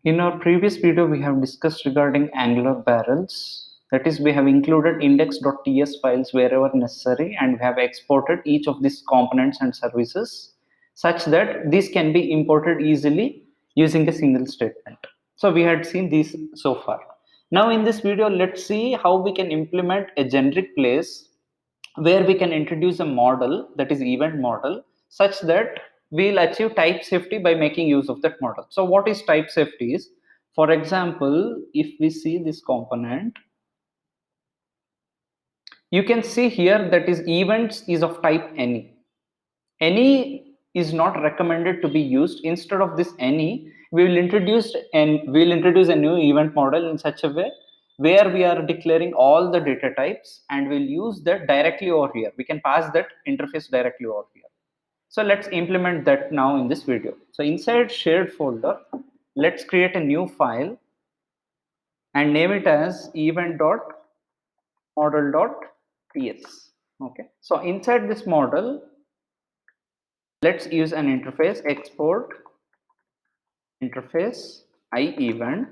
In our previous video, we have discussed regarding Angular barrels. That is, we have included index.ts files wherever necessary, and we have exported each of these components and services such that these can be imported easily using a single statement. So we had seen these so far. Now in this video, let's see how we can implement a generic place where we can introduce a model, that is event model, such that we'll achieve type safety by making use of that model. So what is type safety is, for example, if we see this component, you can see here that is events is of type any is not recommended to be used. Instead of this any, we will introduce a new event model in such a way where we are declaring all the data types, and we'll use that directly over here. We can pass that interface directly over here. So let's implement that now in this video. So inside shared folder, let's create a new file and name it as event.model.ts. Okay, so inside this model, let's use an interface export interface iEvent.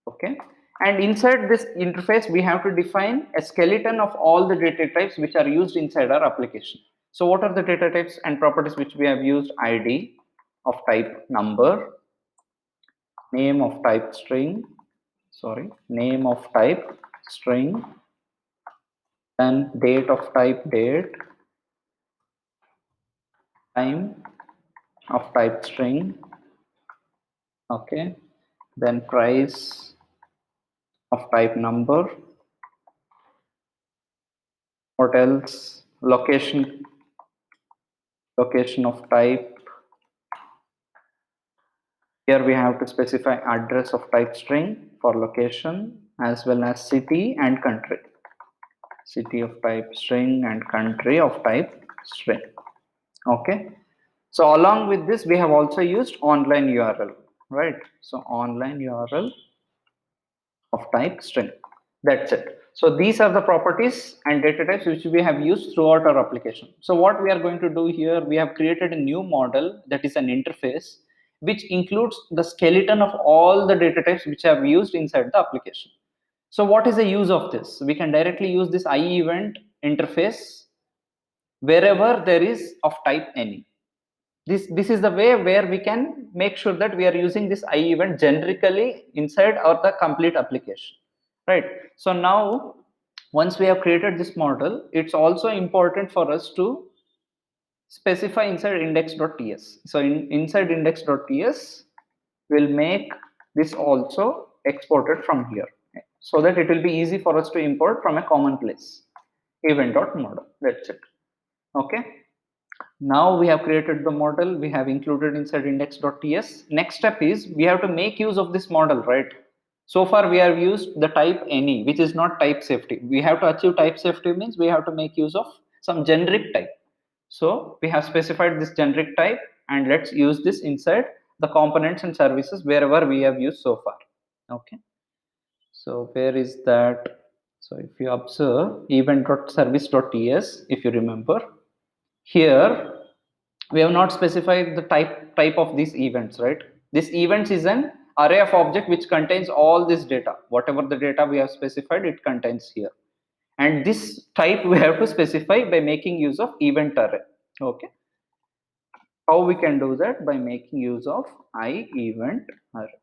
Okay, and inside this interface we have to define a skeleton of all the data types which are used inside our application. So what are the data types and properties which we have used? ID of type number, name of type string, name of type string, then date of type date, time of type string, okay, then price of type number, what else, location of type. Here we have to specify address of type string for location, as well as city and country, city of type string and country of type string. Okay, so along with this we have also used online URL, right? So online URL of type string, that's it. So these are the properties and data types which we have used throughout our application. So what we are going to do here, we have created a new model, that is an interface which includes the skeleton of all the data types which have used inside the application. So what is the use of this? We can directly use this iEvent interface wherever there is of type any. This is the way where we can make sure that we are using this iEvent generically inside our the complete application, right? So now once we have created this model, it's also important for us to specify inside index.ts. So inside index.ts, we'll make this also exported from here, so that it will be easy for us to import from a common place, event.model. That's it. Okay, now we have created the model, we have included inside index.ts. Next step is we have to make use of this model, right? So far we have used the type any, which is not type safety. We have to achieve type safety means we have to make use of some generic type. So we have specified this generic type, and let's use this inside the components and services wherever we have used so far. Okay, so where is that? So if you observe event.service.ts, if you remember, here we have not specified the type of these events, right? This events is an array of object which contains all this data. Whatever the data we have specified, it contains here, and this type we have to specify by making use of event array. Okay, how we can do that? By making use of iEvent array.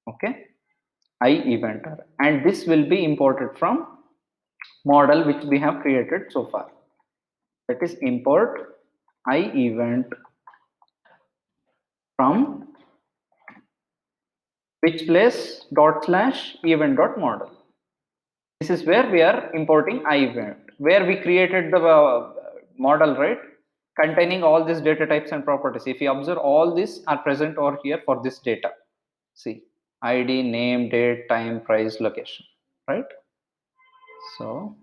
Okay, iEvent array, and this will be imported from model which we have created so far. That is, import iEvent from which place? Dot slash event dot model. This is where we are importing iEvent, where we created the model, right, containing all these data types and properties. If you observe, all these are present over here for this data. See, ID, name, date, time, price, location, right? So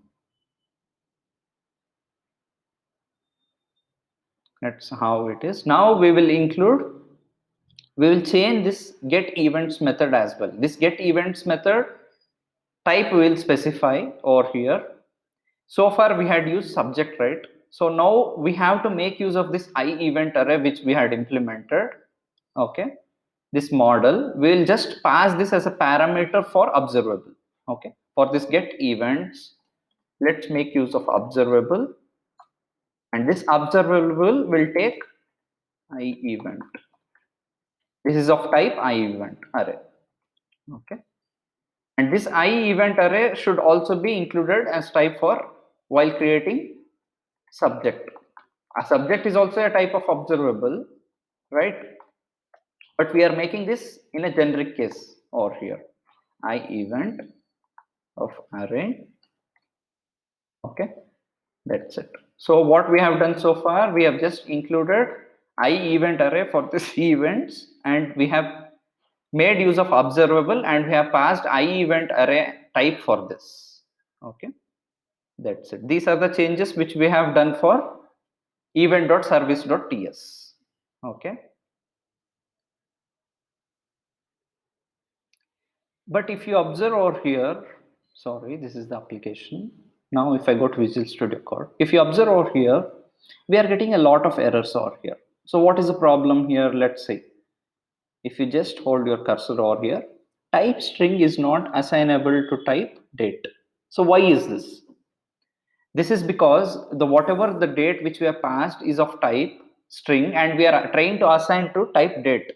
that's how it is. Now we will change this get events method as well. This get events method type we will specify over here. So far we had used subject, right? So now we have to make use of this iEvent array which we had implemented. Okay, this model, we will just pass this as a parameter for observable. Okay, for this get events, let's make use of observable, and this observable will take I event. This is of type I event array. Okay, and this I event array should also be included as type for while creating subject. A subject is also a type of observable, right? But we are making this in a generic case over here. I event of array. Okay, that's it. So what we have done so far, we have just included I event array for this events, and we have made use of observable, and we have passed I event array type for this. Okay, that's it. These are the changes which we have done for event.service.ts. Okay, but if you observe over here, sorry, this is the application. Now if I go to Visual Studio Code, if you observe over here, we are getting a lot of errors over here. So what is the problem here? Let's say if you just hold your cursor over here, type string is not assignable to type date. So why is this? This is because the whatever the date which we have passed is of type string, and we are trying to assign to type date,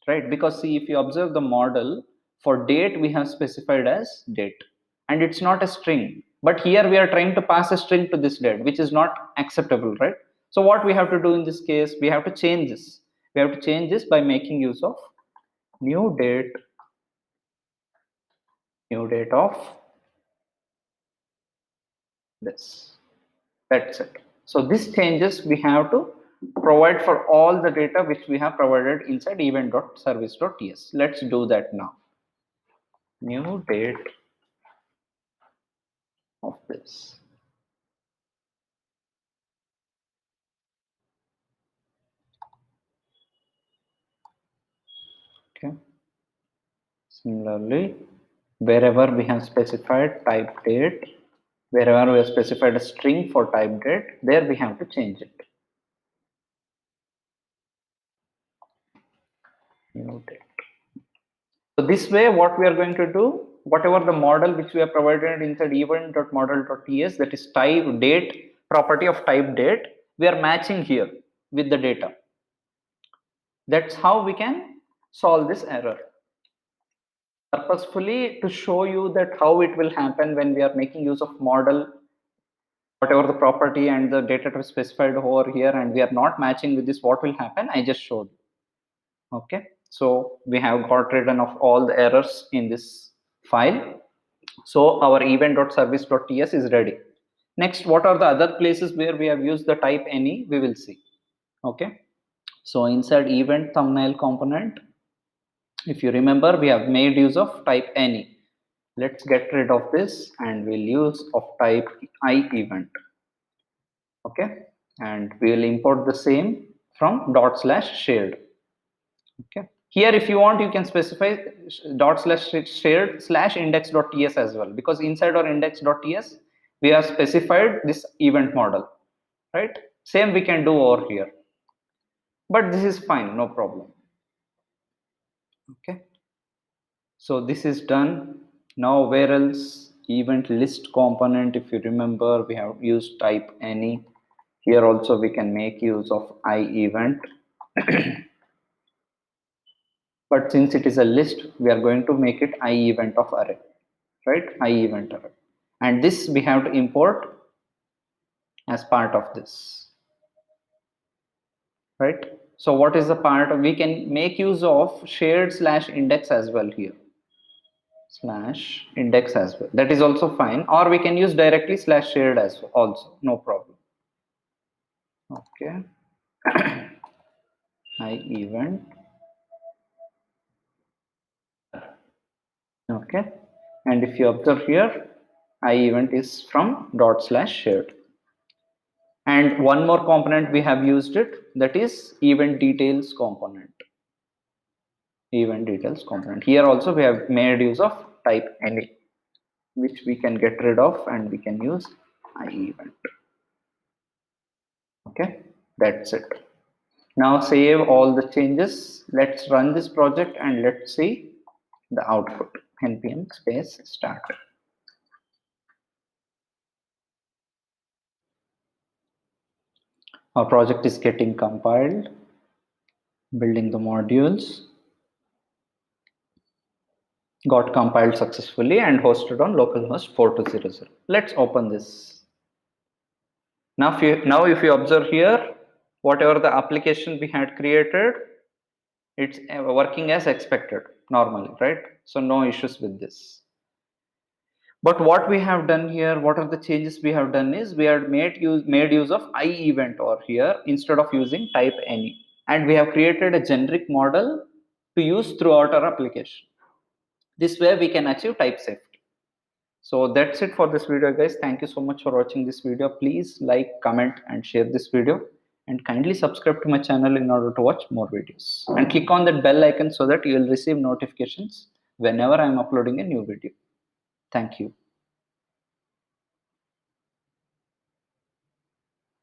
right? Because see, if you observe the model, for date we have specified as date, and it's not a string, but here we are trying to pass a string to this date, which is not acceptable, right? So what we have to do in this case, we have to change this. We have to change this by making use of new date of this. That's it. So this changes we have to provide for all the data which we have provided inside event.service.ts. Let's do that now. New date of this. Okay. Similarly, wherever we have specified type date, wherever we have specified a string for type date, there we have to change it. New date. So this way, what we are going to do, whatever the model which we have provided inside event.model.ts, that is type date property of type date, we are matching here with the data. That's how we can solve this error. Purposefully to show you that how it will happen when we are making use of model, whatever the property and the data to specified over here, and we are not matching with this, what will happen, I just showed you. Okay, so we have got rid of all the errors in this file. So our event.service.ts is ready. Next, what are the other places where we have used the type any, we will see. Okay, so inside event thumbnail component, if you remember, we have made use of type any. Let's get rid of this and we'll use of type I event. Okay, and we will import the same from /shared. Okay, here if you want, you can specify /shared/index.ts as well, because inside our index.ts we have specified this event model, right? Same we can do over here, but this is fine, no problem. Okay, so this is done. Now where else? Event list component, if you remember, we have used type any. Here also we can make use of I event. But since it is a list, we are going to make it I event of array, right? I event array, and this we have to import as part of this, right? So what is the part of, we can make use of shared/index as well here, /index as well, that is also fine, or we can use directly /shared as well, also no problem. Okay, I event. Okay, and if you observe here, I event is from /shared. And one more component we have used it, that is event details component. Event details component. Here also we have made use of type any, which we can get rid of and we can use I event. Okay, that's it. Now save all the changes. Let's run this project and let's see the output. npm space start. Our project is getting compiled, building the modules, got compiled successfully and hosted on localhost 4200. Let's open this. Now if you observe here, whatever the application we had created, it's working as expected normally, right? So no issues with this. But what we have done here, what are the changes we have done is we have made use of I event over here instead of using type any, and we have created a generic model to use throughout our application. This way we can achieve type safety. So that's it for this video, guys. Thank you so much for watching this video. Please like, comment and share this video, and kindly subscribe to my channel in order to watch more videos, and click on that bell icon so that you will receive notifications whenever I am uploading a new video. Thank you.